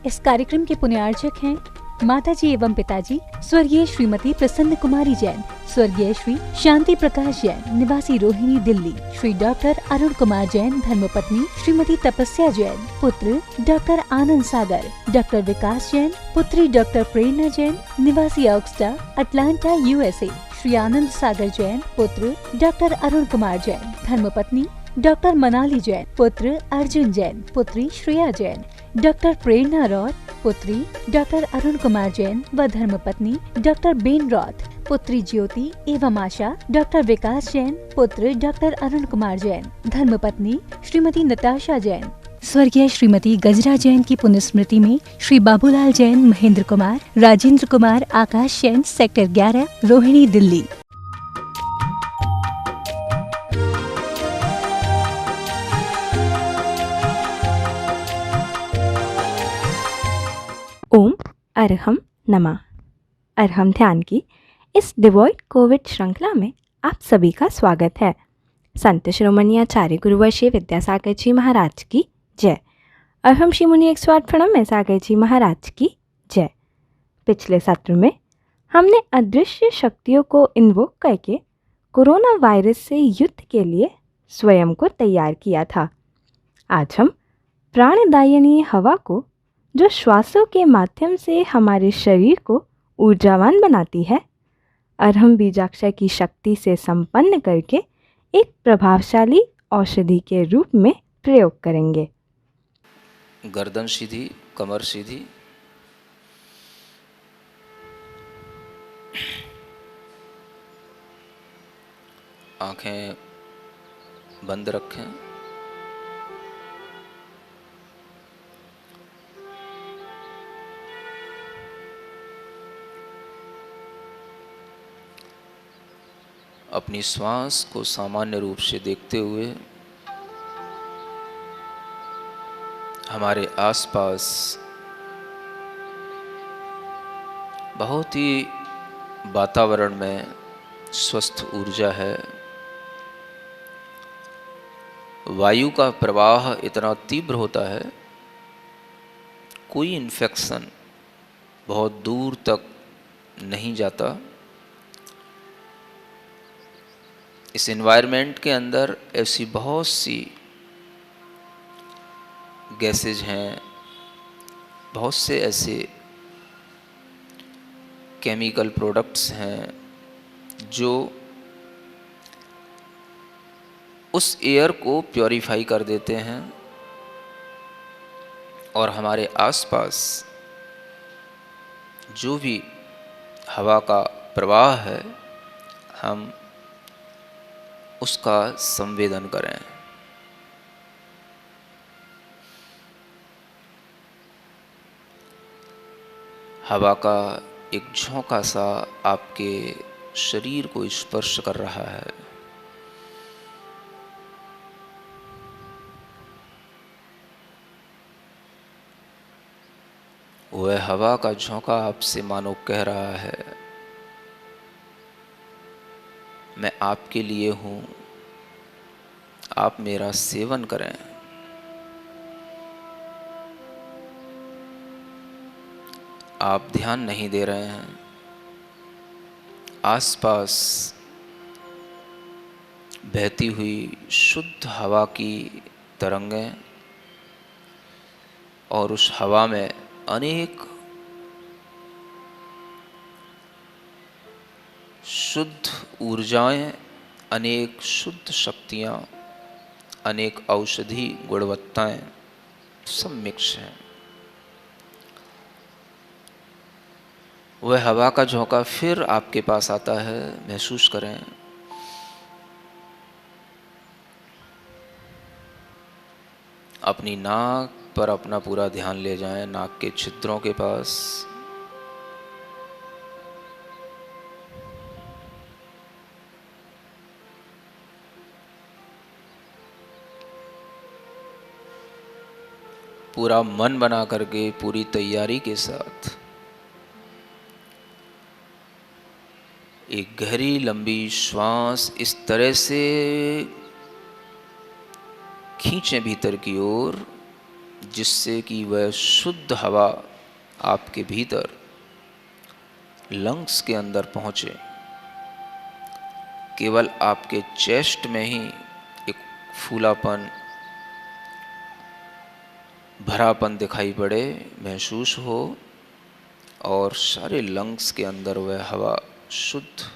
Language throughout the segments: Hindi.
इस कार्यक्रम के पुण्यार्चक हैं माताजी एवं पिताजी स्वर्गीय श्रीमती प्रसन्न कुमारी जैन, स्वर्गीय श्री शांति प्रकाश जैन निवासी रोहिणी दिल्ली, श्री डॉक्टर अरुण कुमार जैन धर्मपत्नी श्रीमती तपस्या जैन, पुत्र डॉक्टर आनंद सागर, डॉक्टर विकास जैन, पुत्री डॉक्टर प्रेरणा जैन निवासी ऑक्सटा अटलांटा यूएसए, श्री आनंद सागर जैन, पुत्र डॉक्टर अरुण कुमार जैन, धर्मपत्नी डॉक्टर मनाली जैन, पुत्र अर्जुन जैन, पुत्री श्रेया जैन, डॉक्टर प्रेरणा रॉथ, पुत्री डॉक्टर अरुण कुमार जैन व धर्मपत्नी डॉक्टर बेन रॉथ, पुत्री ज्योति एवं आशा, डॉक्टर विकास जैन, पुत्र डॉक्टर अरुण कुमार जैन, धर्मपत्नी श्रीमती नताशा जैन, स्वर्गीय श्रीमती गजरा जैन की पुण्यस्मृति में श्री बाबूलाल जैन, महेंद्र कुमार, राजेंद्र कुमार, आकाश जैन, सेक्टर 11, रोहिणी दिल्ली। ओम अरहम नमः। अरहम ध्यान की इस डिवॉइड कोविड श्रृंखला में आप सभी का स्वागत है। संत शिरोमणि आचार्य गुरुवर श्री विद्यासागर जी महाराज की जय। अरहम श्री मुनि 108 प्रणम में सागर जी महाराज की जय। पिछले सत्र में हमने अदृश्य शक्तियों को इन्वोक करके कोरोना वायरस से युद्ध के लिए स्वयं को तैयार किया था। आज हम प्राणदायिनी हवा को, जो श्वासों के माध्यम से हमारे शरीर को ऊर्जावान बनाती है, अरहम बीजाक्षर की शक्ति से संपन्न करके एक प्रभावशाली औषधि के रूप में प्रयोग करेंगे। गर्दन सीधी, कमर सीधी, आंखें बंद रखें। अपनी श्वास को सामान्य रूप से देखते हुए हमारे आसपास बहुत ही वातावरण में स्वस्थ ऊर्जा है। वायु का प्रवाह इतना तीव्र होता है, कोई इन्फेक्शन बहुत दूर तक नहीं जाता। इस एनवायरनमेंट के अंदर ऐसी बहुत सी गैसेज हैं, बहुत से ऐसे केमिकल प्रोडक्ट्स हैं जो उस एयर को प्योरीफाई कर देते हैं और हमारे आसपास जो भी हवा का प्रवाह है, हम उसका संवेदन करें। हवा का एक झोंका सा आपके शरीर को स्पर्श कर रहा है। वह हवा का झोंका आपसे मानो कह रहा है, मैं आपके लिए हूँ, आप मेरा सेवन करें। आप ध्यान नहीं दे रहे हैं। आसपास बहती हुई शुद्ध हवा की तरंगें और उस हवा में अनेक शुद्ध ऊर्जाएं, अनेक शुद्ध शक्तियां, अनेक औषधि गुणवत्ताएं सब मिक्स हैं। वह हवा का झोंका फिर आपके पास आता है, महसूस करें। अपनी नाक पर अपना पूरा ध्यान ले जाएं, नाक के छिद्रों के पास। पूरा मन बना करके, पूरी तैयारी के साथ एक गहरी लंबी श्वास इस तरह से खींचें भीतर की ओर, जिससे कि वह शुद्ध हवा आपके भीतर लंग्स के अंदर पहुँचे। केवल आपके चेस्ट में ही एक फूलापन, भरापन दिखाई पड़े, महसूस हो, और सारे लंग्स के अंदर वह हवा, शुद्ध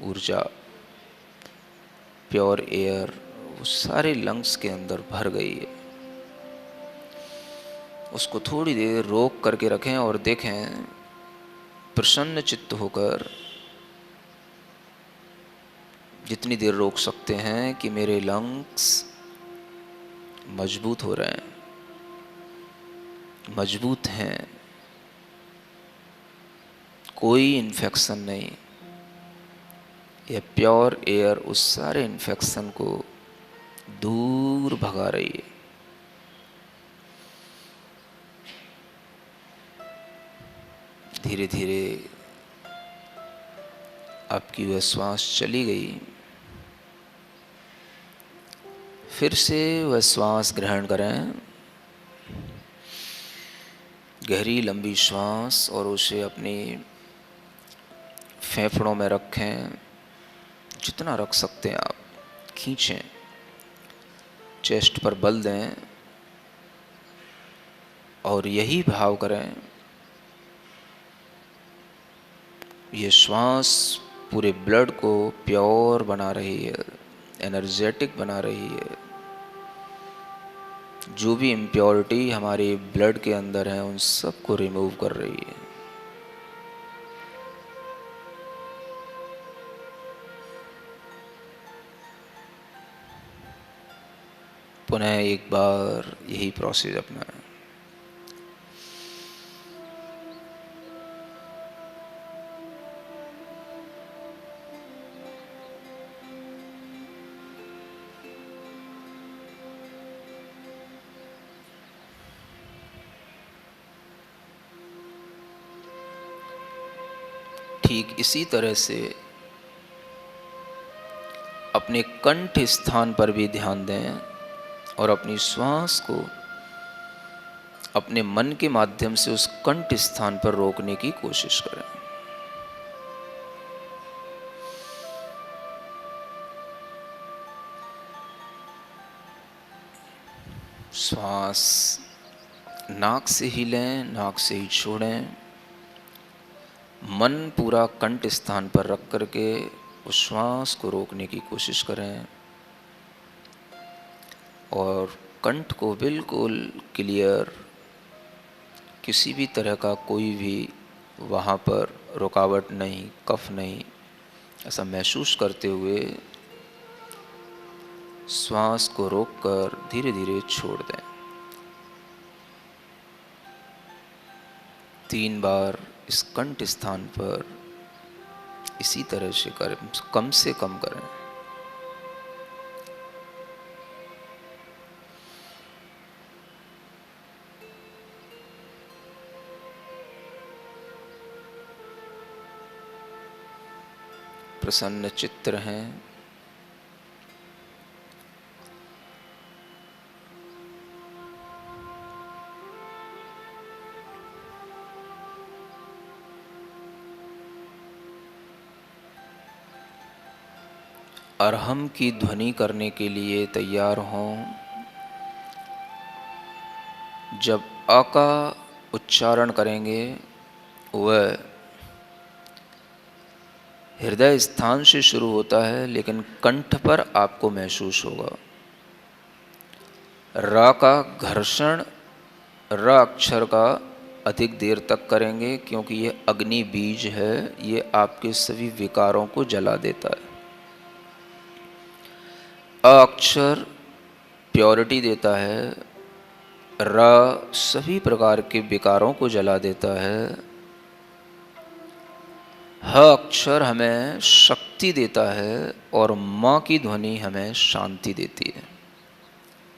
ऊर्जा, प्योर एयर, वो सारे लंग्स के अंदर भर गई है। उसको थोड़ी देर रोक करके रखें और देखें, प्रसन्न चित्त होकर जितनी देर रोक सकते हैं कि मेरे लंग्स मजबूत हो रहे हैं, मजबूत हैं, कोई इन्फेक्शन नहीं। यह प्योर एयर उस सारे इन्फेक्शन को दूर भगा रही है। धीरे धीरे आपकी वह श्वास चली गई। फिर से वह श्वास ग्रहण करें, गहरी लंबी श्वास, और उसे अपनी फेफड़ों में रखें। जितना रख सकते हैं आप, खींचें, चेस्ट पर बल दें और यही भाव करें, ये श्वास पूरे ब्लड को प्योर बना रही है, एनर्जेटिक बना रही है। जो भी इम्प्योरिटी हमारे ब्लड के अंदर है उन सब को रिमूव कर रही है। पुनः एक बार यही प्रोसेस अपनाएं। ठीक इसी तरह से अपने कंठ स्थान पर भी ध्यान दें और अपनी श्वास को अपने मन के माध्यम से उस कंठ स्थान पर रोकने की कोशिश करें। श्वास नाक से ही लें, नाक से ही छोड़ें। मन पूरा कंठ स्थान पर रख करके उस श्वास को रोकने की कोशिश करें और कंठ को बिल्कुल क्लियर, किसी भी तरह का कोई भी वहाँ पर रुकावट नहीं, कफ नहीं, ऐसा महसूस करते हुए श्वास को रोककर धीरे धीरे छोड़ दें। 3 बार इस कंठ स्थान पर इसी तरह से करें, कम से कम करें। प्रसन्न चित्त रहें। अरहम की ध्वनि करने के लिए तैयार हों। जब अ का उच्चारण करेंगे वह हृदय स्थान से शुरू होता है, लेकिन कंठ पर आपको महसूस होगा। र का घर्षण र अक्षर का अधिक देर तक करेंगे, क्योंकि ये अग्नि बीज है, ये आपके सभी विकारों को जला देता है। अ अक्षर प्योरिटी देता है, र सभी प्रकार के विकारों को जला देता है, ह अक्षर हमें शक्ति देता है और म की ध्वनि हमें शांति देती है।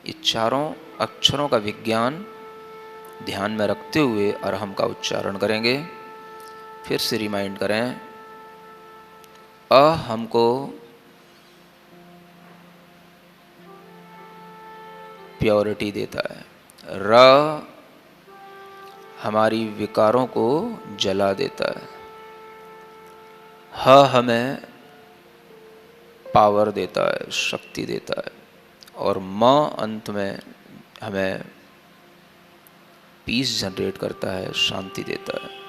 ये चारों अक्षरों का विज्ञान ध्यान में रखते हुए अरहम का उच्चारण करेंगे। फिर से रिमाइंड करें, अ हमको प्योरिटी देता है, र हमारी विकारों को जला देता है। ह हमें पावर देता है, शक्ति देता है। और म अंत में हमें पीस जनरेट करता है, शांति देता है।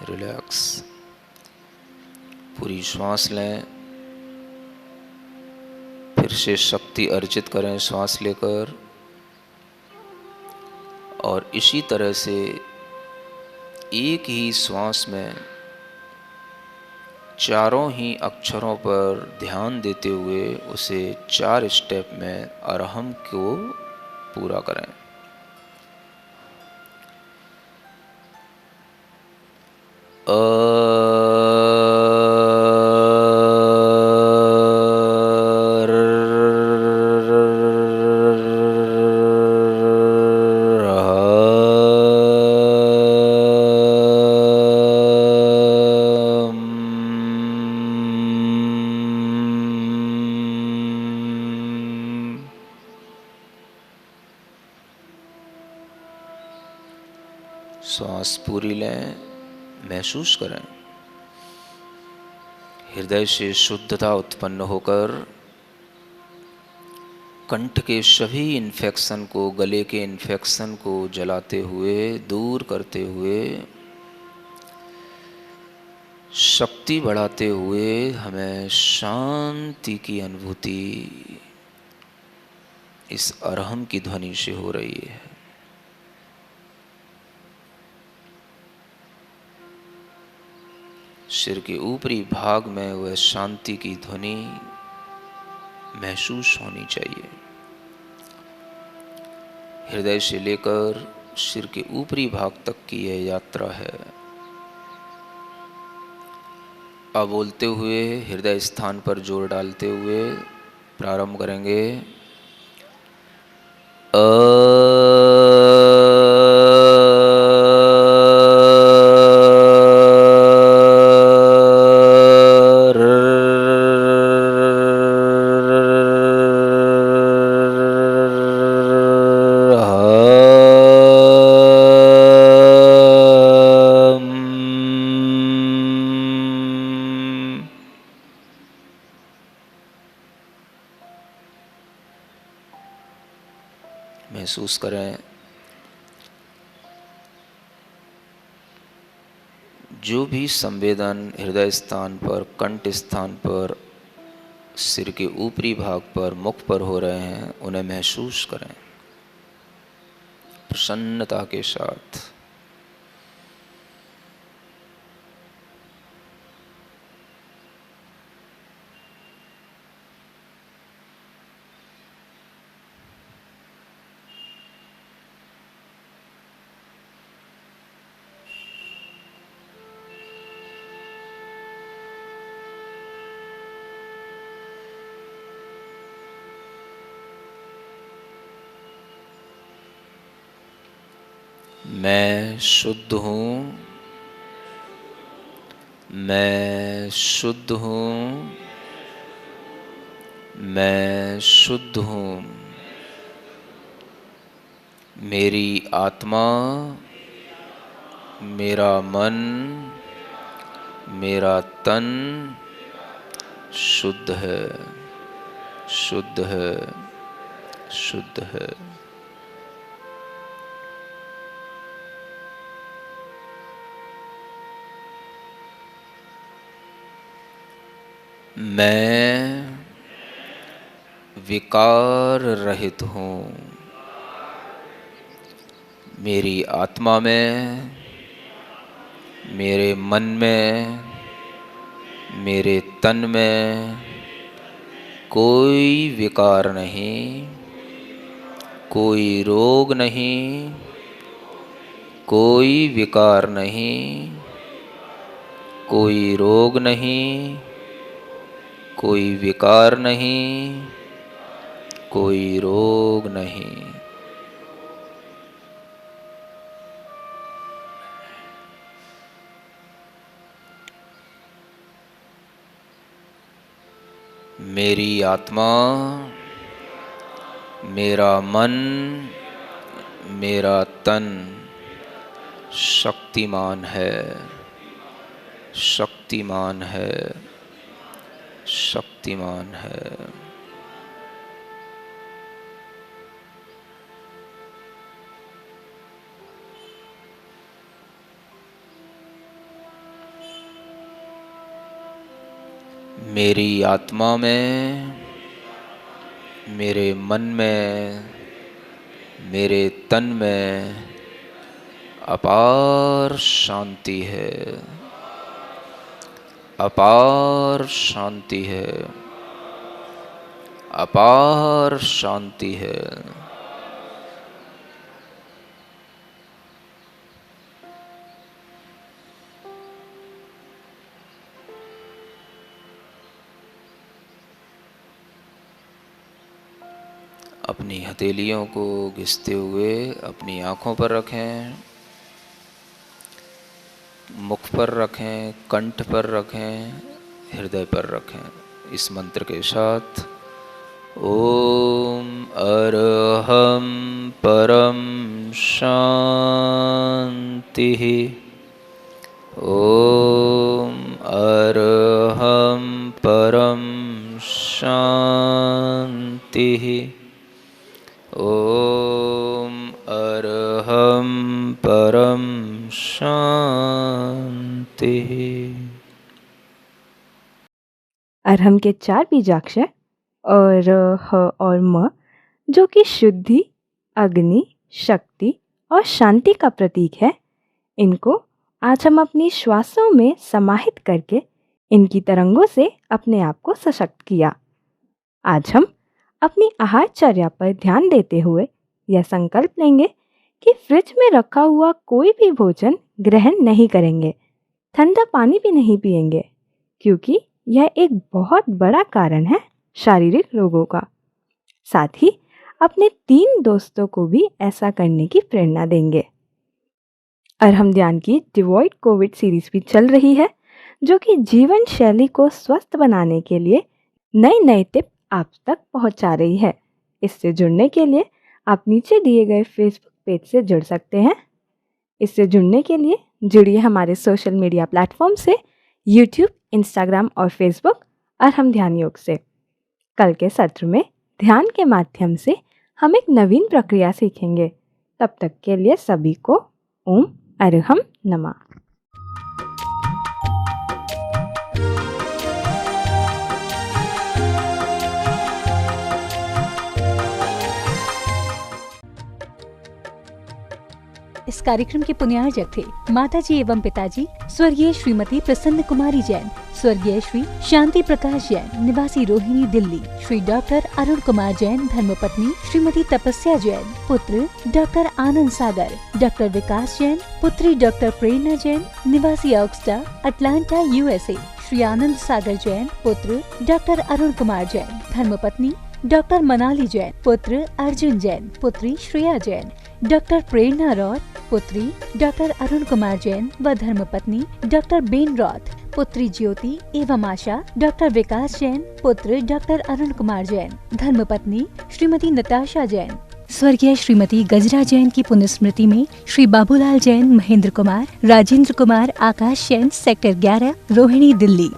रिलैक्स। पूरी श्वास लें, फिर से शक्ति अर्जित करें श्वास लेकर, और इसी तरह से एक ही श्वास में चारों ही अक्षरों पर ध्यान देते हुए उसे 4 स्टेप में अरहम को पूरा करें। श्वास पूरी लें, महसूस करें हृदय से शुद्धता उत्पन्न होकर कंठ के सभी इन्फेक्शन को, गले के इन्फेक्शन को जलाते हुए, दूर करते हुए, शक्ति बढ़ाते हुए हमें शांति की अनुभूति इस अरहम की ध्वनि से हो रही है। सिर के ऊपरी भाग में वह शांति की ध्वनि महसूस होनी चाहिए। हृदय से लेकर सिर के ऊपरी भाग तक की यह यात्रा है। अब बोलते हुए हृदय स्थान पर जोर डालते हुए प्रारंभ करेंगे। महसूस करें जो भी संवेदन हृदय स्थान पर, कंठ स्थान पर, सिर के ऊपरी भाग पर, मुख पर हो रहे हैं, उन्हें महसूस करें प्रसन्नता के साथ। मैं शुद्ध हूँ, मैं शुद्ध हूँ, मैं शुद्ध हूँ। मेरी आत्मा, मेरा मन, मेरा तन शुद्ध है, शुद्ध है, शुद्ध है। मैं विकार रहित हूँ। मेरी आत्मा में, मेरे मन में, मेरे तन में कोई विकार नहीं, कोई रोग नहीं, कोई विकार नहीं, कोई रोग नहीं, कोई विकार नहीं, कोई रोग नहीं। मेरी आत्मा, मेरा मन, मेरा तन शक्तिमान है, शक्तिमान है, शक्तिमान है। मेरी आत्मा में, मेरे मन में, मेरे तन में अपार शांति है, अपार शांति है, अपार शांति है। अपनी हथेलियों को घिसते हुए अपनी आँखों पर रखें, मुख पर रखें, कंठ पर रखें, हृदय पर रखें। इस मंत्र के साथ ओम अरहम परम शांतिः, ओम अरहम परम शांतिः, ओम अरहम परम शांतिः। अरहम के 4 बीजाक्षर और ह और म, जो कि शुद्धि, अग्नि, शक्ति और शांति का प्रतीक है, इनको आज हम अपनी श्वासों में समाहित करके इनकी तरंगों से अपने आप को सशक्त किया। आज हम अपनी आहारचर्या पर ध्यान देते हुए यह संकल्प लेंगे कि फ्रिज में रखा हुआ कोई भी भोजन ग्रहण नहीं करेंगे, ठंडा पानी भी नहीं पिएंगे, क्योंकि यह एक बहुत बड़ा कारण है शारीरिक रोगों का। साथ ही अपने 3 दोस्तों को भी ऐसा करने की प्रेरणा देंगे। अरहम ध्यान की डिवॉइड कोविड सीरीज भी चल रही है, जो कि जीवन शैली को स्वस्थ बनाने के लिए नए नए टिप आप तक पहुंचा रही है। इससे जुड़ने के लिए आप नीचे दिए गए फेसबुक पेज से जुड़ सकते हैं। इससे जुड़ने के लिए जुड़िए हमारे सोशल मीडिया प्लेटफॉर्म से, यूट्यूब, इंस्टाग्राम और फेसबुक अरहम ध्यान योग से। कल के सत्र में ध्यान के माध्यम से हम एक नवीन प्रक्रिया सीखेंगे। तब तक के लिए सभी को ओम अरहम नमः। इस कार्यक्रम के पुण्यार्जक थे माताजी एवं पिताजी स्वर्गीय श्रीमती प्रसन्न कुमारी जैन, स्वर्गीय श्री शांति प्रकाश जैन, निवासी रोहिणी, दिल्ली, श्री डॉक्टर अरुण कुमार जैन, धर्मपत्नी श्रीमती तपस्या जैन, पुत्र डॉक्टर आनंद सागर, डॉक्टर विकास जैन, पुत्री डॉक्टर प्रेरणा जैन, निवासी ऑक्सटा, अटलांटा, यूएसए, श्री आनंद सागर जैन, पुत्र डॉक्टर अरुण कुमार जैन, धर्मपत्नी डॉक्टर मनाली जैन, पुत्र अर्जुन जैन, पुत्री श्रेया जैन, डॉक्टर प्रेरणा रॉथ, पुत्री डॉक्टर अरुण कुमार जैन व धर्मपत्नी डॉक्टर बेन रॉथ, पुत्री ज्योति एवं आशा, डॉक्टर विकास जैन, पुत्र डॉक्टर अरुण कुमार जैन, धर्मपत्नी श्रीमती नताशा जैन। स्वर्गीय श्रीमती गजरा जैन की पुण्यस्मृति में श्री बाबूलाल जैन, महेंद्र कुमार, राजेंद्र कुमार, आकाश जैन, सेक्टर 11, रोहिणी, दिल्ली।